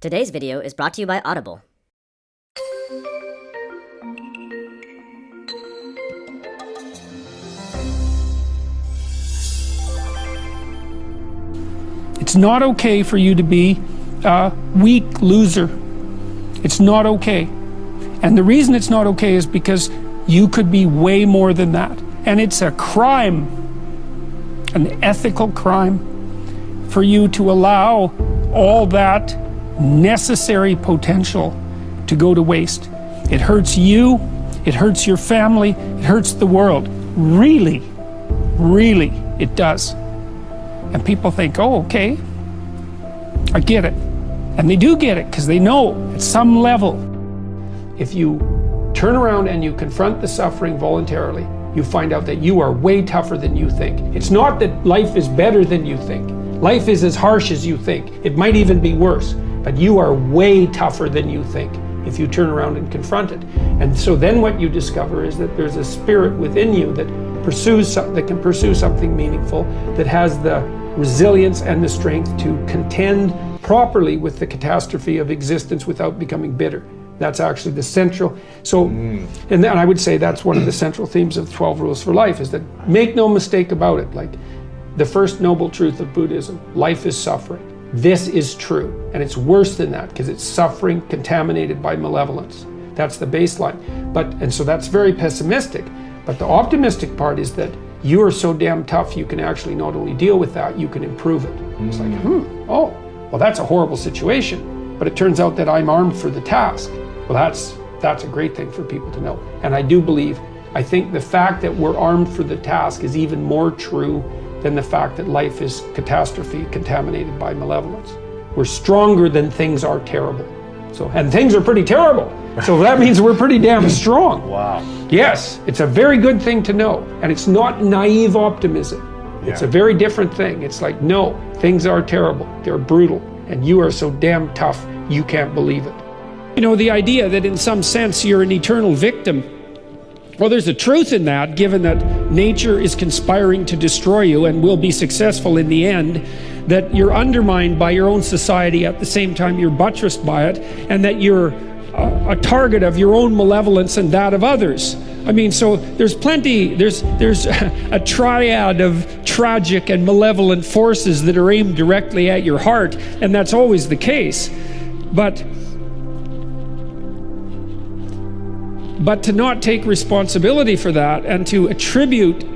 Today's video is brought to you by Audible. It's not okay for you to be a weak loser. It's not okay. And the reason it's not okay is because you could be way more than that. And it's a crime, an ethical crime, for you to allow all that necessary potential to go to waste. It hurts you, it hurts your family, it hurts the world. Really, really, it does. And people think, oh, okay, I get it. And they do get it because they know at some level. If you turn around and you confront the suffering voluntarily, you find out that you are way tougher than you think. It's not that life is better than you think. Life is as harsh as you think. It might even be worse, but you are way tougher than you think if you turn around and confront it. And so then what you discover is that there's a spirit within you that can pursue something meaningful, that has the resilience and the strength to contend properly with the catastrophe of existence without becoming bitter. That's actually the central, and then I would say that's one of the central themes of 12 Rules for Life, is that make no mistake about it, like the first noble truth of Buddhism, life is suffering. This is true, and it's worse than that because it's suffering contaminated by malevolence. That's the baseline. And so that's very pessimistic, but the optimistic part is that you are so damn tough you can actually not only deal with that, you can improve it. It's like, oh, well that's a horrible situation, but it turns out that I'm armed for the task. Well, that's a great thing for people to know. And I think the fact that we're armed for the task is even more true than the fact that life is catastrophe contaminated by malevolence. We're stronger than things are terrible. And things are pretty terrible. So that means we're pretty damn strong. Wow. Yes, it's a very good thing to know. And it's not naive optimism. It's a very different thing. It's like, no, things are terrible. They're brutal. And you are so damn tough, you can't believe it. You know, the idea that in some sense you're an eternal victim, well, there's a truth in that, given that nature is conspiring to destroy you and will be successful in the end, that you're undermined by your own society at the same time you're buttressed by it, and that you're a target of your own malevolence and that of others. I mean, so there's a triad of tragic and malevolent forces that are aimed directly at your heart, and that's always the case. But to not take responsibility for that and to attribute to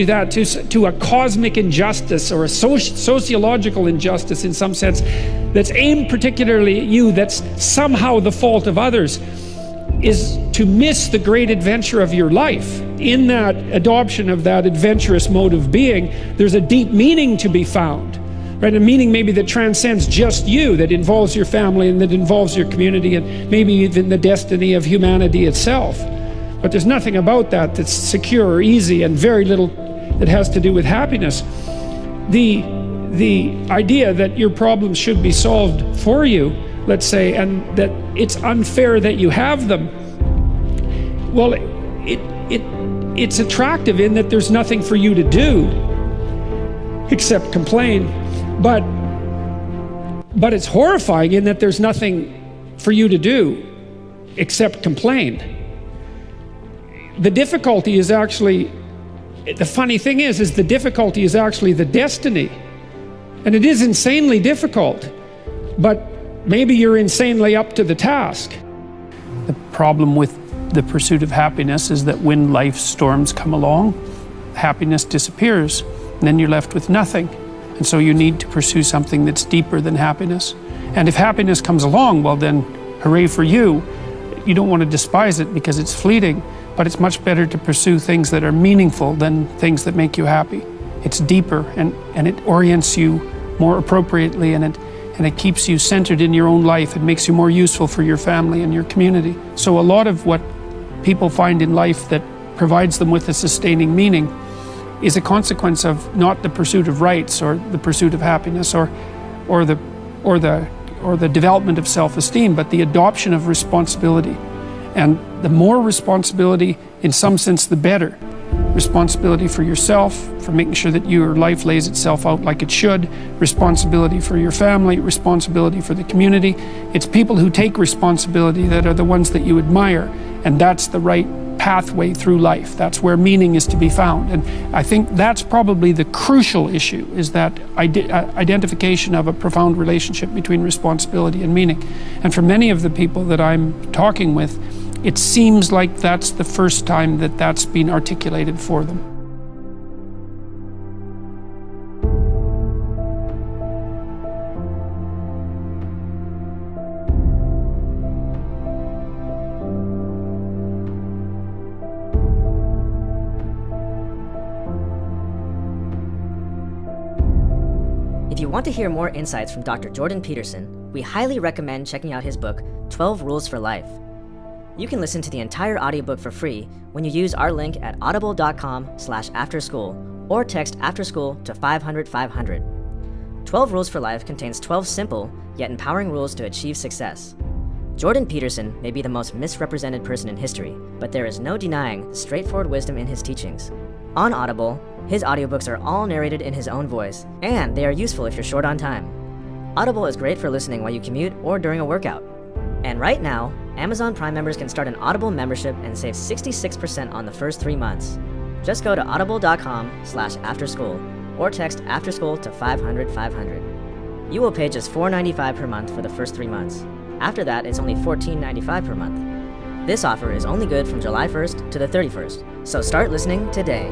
that to a cosmic injustice or a sociological injustice in some sense that's aimed particularly at you, that's somehow the fault of others, is to miss the great adventure of your life. In that adoption of that adventurous mode of being, there's a deep meaning to be found. Right, a meaning maybe that transcends just you, that involves your family and that involves your community and maybe even the destiny of humanity itself. But there's nothing about that that's secure or easy, and very little that has to do with happiness. The idea that your problems should be solved for you, let's say, and that it's unfair that you have them, well, it's attractive in that there's nothing for you to do except complain. But it's horrifying in that there's nothing for you to do except complain. The difficulty is actually, the funny thing is the difficulty is actually the destiny. And it is insanely difficult, but maybe you're insanely up to the task. The problem with the pursuit of happiness is that when life's storms come along, happiness disappears, and then you're left with nothing. And so you need to pursue something that's deeper than happiness. And if happiness comes along, well then, hooray for you. You don't want to despise it because it's fleeting, but it's much better to pursue things that are meaningful than things that make you happy. It's deeper, and it orients you more appropriately, and it keeps you centered in your own life. It makes you more useful for your family and your community. So a lot of what people find in life that provides them with a sustaining meaning is a consequence of not the pursuit of rights or the pursuit of happiness or the development of self-esteem, but the adoption of responsibility. And the more responsibility, in some sense, the better. responsibility for yourself, for making sure that your life lays itself out like it should, responsibility for your family, responsibility for the community. It's people who take responsibility that are the ones that you admire, and that's the right pathway through life. That's where meaning is to be found. And I think that's probably the crucial issue, is that identification of a profound relationship between responsibility and meaning. And for many of the people that I'm talking with, it seems like that's the first time that that's been articulated for them. If you want to hear more insights from Dr. Jordan Peterson, we highly recommend checking out his book, 12 Rules for Life. You can listen to the entire audiobook for free when you use our link at audible.com/afterschool or text AfterSkool to 500-500. 12 Rules for Life contains 12 simple yet empowering rules to achieve success. Jordan Peterson may be the most misrepresented person in history, but there is no denying the straightforward wisdom in his teachings. On Audible, his audiobooks are all narrated in his own voice, and they are useful if you're short on time. Audible is great for listening while you commute or during a workout. And right now, Amazon Prime members can start an Audible membership and save 66% on the first 3 months. Just go to audible.com/afterschool or text AfterSkool to 500-500. You will pay just $4.95 per month for the first 3 months. After that, it's only $14.95 per month. This offer is only good from July 1st to the 31st, so start listening today.